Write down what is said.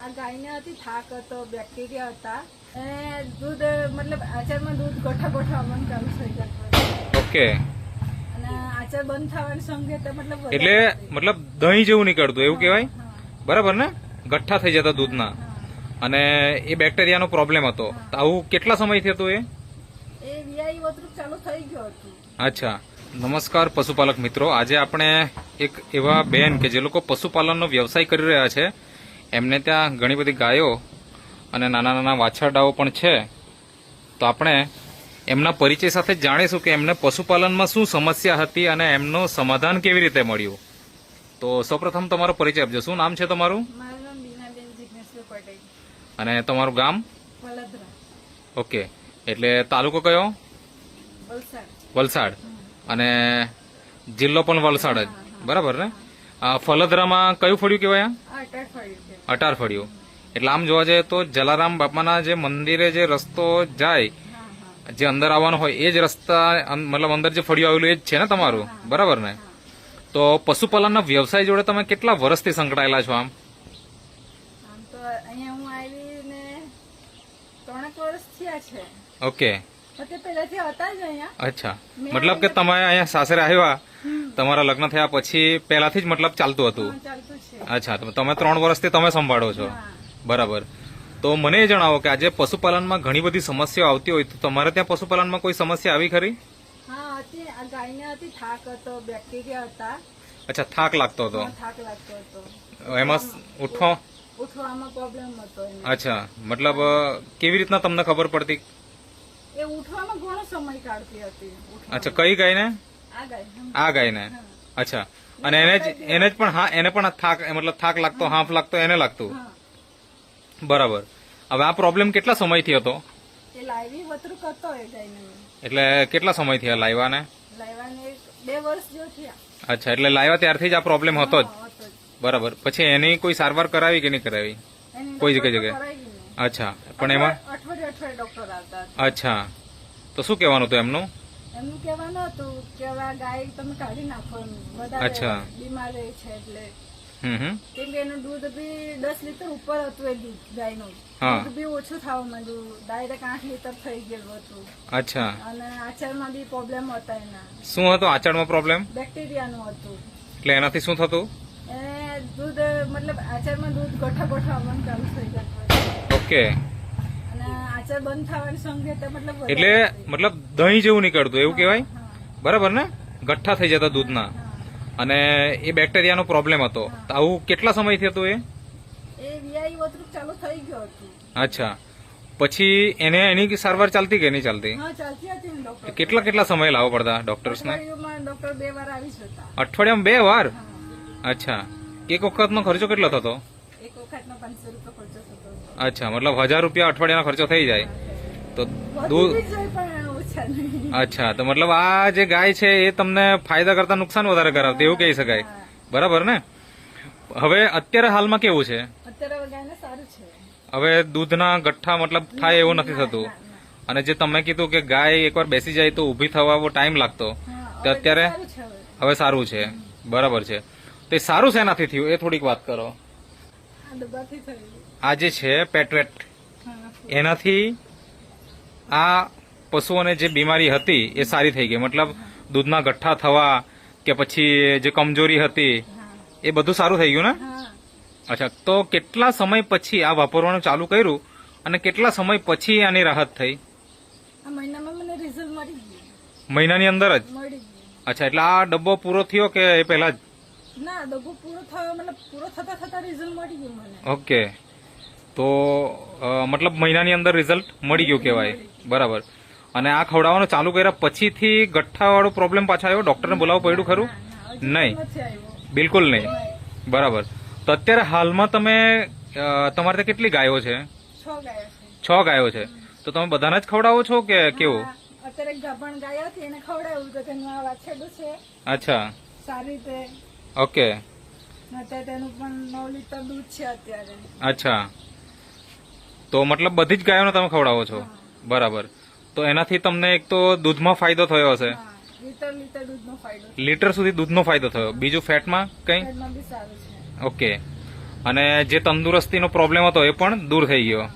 આ ગાયને હતી થાક હતો, બેક્ટેરિયા હતા, દૂધ મતલબ આચારમાં દૂધ ગોઠા આવવાનું ચાલુ થઈ જતું. ઓકે. અને આચાર બંધ થવાની સંકેત મતલબ એટલે મતલબ દહીં જેવું નીકળતું એવું કહેવાય, બરાબર ને? ગઠ્ઠા થઈ જતા દૂધના, અને એ બેક્ટેરિયાનો પ્રોબ્લેમ હતો. તો આવું કેટલા સમયથી હતું એ? વીઆઈ વતરું ચાલુ થઈ ગયું હતું. અચ્છા. નમસ્કાર પશુપાલક મિત્રો, આજે આપણે એક એવા બેન કે જે લોકો પશુપાલનનો વ્યવસાય કરી રહ્યા છે, એમને ત્યાં ઘણી બધી ગાયો અને નાના નાના વાછરડાઓ પણ છે. તો આપણે એમના પરિચય સાથે જાણીશું કે એમને પશુપાલનમાં શું સમસ્યા હતી અને એમનું સમાધાન કેવી રીતે મળ્યું. તો સૌપ્રથમ તમારો પરિચય આપજો. શું નામ છે તમારું? મારું નામ બીનાબેન જિગ્નેશભાઈ પટેલ. અને તમારું ગામ? વલદરા. ઓકે. એટલે તાલુકો કયો? વલસાડ. વલસાડ. અને જિલ્લો પણ વલસાડ જ, બરાબર ને? ફલદરામાં કયું ફળિયું કહેવાય? અટાર ફળિયું. એટલે આમ જોવા જઈએ તો જલારામ બાપાના જે મંદિરે જે રસ્તો જાય, જે અંદર આવવાનો હોય એ જ રસ્તા, મતલબ અંદર જે ફળિયું આવેલું એ જ છે ને તમારું, બરાબર ને? તો પશુપાલનના વ્યવસાય જોડે તમે કેટલા વર્ષથી સંકળાયેલા છો? આમ તો અહીંયા હું આવીને 3 વર્ષ થયા છે. ઓકે. પહેલાથી હતા જ અહીંયા. અચ્છા, મતલબ કે તમે અહીંયા સાસરે આવ્યા, તમારા લગ્ન થયા પછી પહેલાથી જ મતલબ ચાલતું હતું? ચાલતું છે. અચ્છા, તો તમે 3 વર્ષથી તમે સંભાળો છો, બરાબર. તો મને એ જણાવો કે આજે પશુપાલનમાં ઘણી બધી સમસ્યાઓ આવતી હોય, તો તમારે ત્યાં પશુપાલનમાં કોઈ સમસ્યા આવી ખરી? હા હતી. આ ગાયને હતી થાક હતો, બેક્ટેરિયા હતા. અચ્છા, થાક લાગતો હતો. થાક લાગતો હતો. એમાં ઉઠવામાં પ્રોબ્લેમ હતો. અચ્છા, મતલબ કેવી રીતના તમને ખબર પડતી? એ ઉઠવામાં ઘણો સમય કાઢતી હતી. અચ્છા, કઈ ગાયને? આ ગાયને. અચ્છા, અને એને જ પણ, હા, એને પણ થાક, મતલબ થાક લાગતો, હાંફ લાગતો, એને લાગતું, બરાબર. હવે આ પ્રોબ્લેમ કેટલા સમયથી હતો? એ લાઈવી વતરું કરતો એ ગાયને. એટલે કેટલા સમય થયા લાવ્યાને? લાવ્યાને 2 વર્ષ જેવું થયા. અચ્છા, એટલે લાવ્યા ત્યારથી જ આ પ્રોબ્લેમ હતો જ, બરાબર. પછી એની કોઈ સારવાર કરાવી કે નહીં કરાવી? કોઈ જગ્યાએ? અચ્છા, પણ એમાં અઠવાડિયે ડોક્ટર આવતા. અચ્છા, તો શું કહેવાનું હતું એમનું? એમનું કહેવાનું હતું કે હવે આ ગાય તમે કાઢી નાખો, વધારે બીમાર રહે છે એટલે. કેમ કે એનું દૂધ બી 10 લીટર ઉપર હતું. એ દૂધ ગાયનું દૂધ બી ઓછું થવા માંડ્યું. ડાયરેક્ટ 8 લીટર થઈ ગયેલું હતું. અચ્છા. અને આચારમાં બી પ્રોબ્લેમ હતા એના. શું હતું આચળમાં પ્રોબ્લેમ? બેક્ટેરિયાનું હતું. એટલે એનાથી શું થતું? એ દૂધ મતલબ આચારમાં દૂધ ગોઠા આવવાનું ચાલુ થઈ જતું. ઓકે. અને આચાર બંધ થવાની સંકેત મતલબ એટલે મતલબ દહીં જેવું નીકળતું એવું કહેવાય, બરાબર ને? ગઠ્ઠા થઈ જતા દૂધના, અને એ બેક્ટેરિયાનો પ્રોબ્લેમ હતો. તો આવું કેટલા સમયથી હતું એ? વીઆઈ વતરું ચાલુ થઈ ગયું હતું. અચ્છા, પછી એની સારવાર ચાલતી કે નહીં ચાલતી? હા, ચાલતી હતી ને ડોક્ટર. કેટલા સમય લાવવો પડતા ડોક્ટર્સને? ડોક્ટર 2 વાર આવી જતા. અઠવાડિયામાં 2 વાર? અચ્છા, એક વખતનો ખર્ચો કેટલો થતો? એક વખતનો 500 રૂપિયા ખર્ચો થતો. અચ્છા, મતલબ 1000 રૂપિયા અઠવાડિયાનો ખર્ચો થઈ જાય. તો દૂધ, અચ્છા, તો મતલબ આ જે ગાય છે એ તમને ફાયદા કરતા નુકસાન વધારે કરાવતી એવું કહી શકાય, બરાબર ને? હવે અત્યારે હાલમાં કેવું છે? અત્યારે ગાયને સારું છે. હવે દૂધના ગઠ્ઠા મતલબ થાય એવું નથી થતું. અને જે તમે કીધું કે ગાય એકવાર બેસી જાય તો ઊભી થવા ટાઈમ લાગતો, તો અત્યારે હવે સારું છે, બરાબર છે. તો એ સારું છે એનાથી થયું એ થોડીક વાત કરો. આ જે છે પેટવેટ, એનાથી આ પશુઓને જે બીમારી હતી એ સારી થઈ ગઈ, મતલબ દૂધના ગઠ્ઠા થવા કે પછી જે કમજોરી હતી એ બધું સારું થઈ ગયું ને? અચ્છા, તો કેટલા સમય પછી આ વાપરવાનું ચાલુ કર્યું અને કેટલા સમય પછી આની રાહત થઈ? મહિનામાં મને રિઝલ્ટ મળી ગયું. મહિનાની અંદર જ? મળી ગયું. અચ્છા, એટલે આ ડબ્બો પૂરો થયો કે એ પહેલા જ? ના, ડબ્બો પૂરો થયો, મતલબ પૂરો થતા રિઝલ્ટ મળી ગયું મને. ઓકે, તો મતલબ મહિનાની અંદર રિઝલ્ટ મળી ગયું કહેવાય, બરાબર. અને આ ખવડાવવાનું ચાલુ કર્યા પછીથી ગઠ્ઠાવાળો પ્રોબ્લેમ પાછો આવ્યો? ડોક્ટરને બોલાવવું પડ્યું ખરું? નહીં, બિલકુલ નહીં, બરાબર. તો અત્યારે હાલમાં તમે, તમારે ત્યાં કેટલી ગાયો છે? 6 ગાયો છે. તો તમે બધાને જ ખવડાવો છો કે કેવું? અત્યારે ગાભણ ગાય હતી એને ખવડાવ્યું તો તેનું આ વાછરડું છે. અચ્છા, સારી રીતે. ઓકે. અત્યારે તેનું પણ 9 લીટર દૂધ છે અત્યારે. અચ્છા, તો મતલબ બધી જ ગાયોને તમે ખવડાવો છો, બરાબર. તો એનાથી તમને એક તો દૂધમાં ફાયદો થયો હશે? લીટર દૂધનો ફાયદો. લીટર સુધી દૂધનો ફાયદો થયો. બીજું ફેટમાં કઈ? ફેટમાં બી સારું છે. ઓકે. અને જે તંદુરસ્તીનો પ્રોબ્લેમ હતો એ પણ દૂર થઈ ગયો.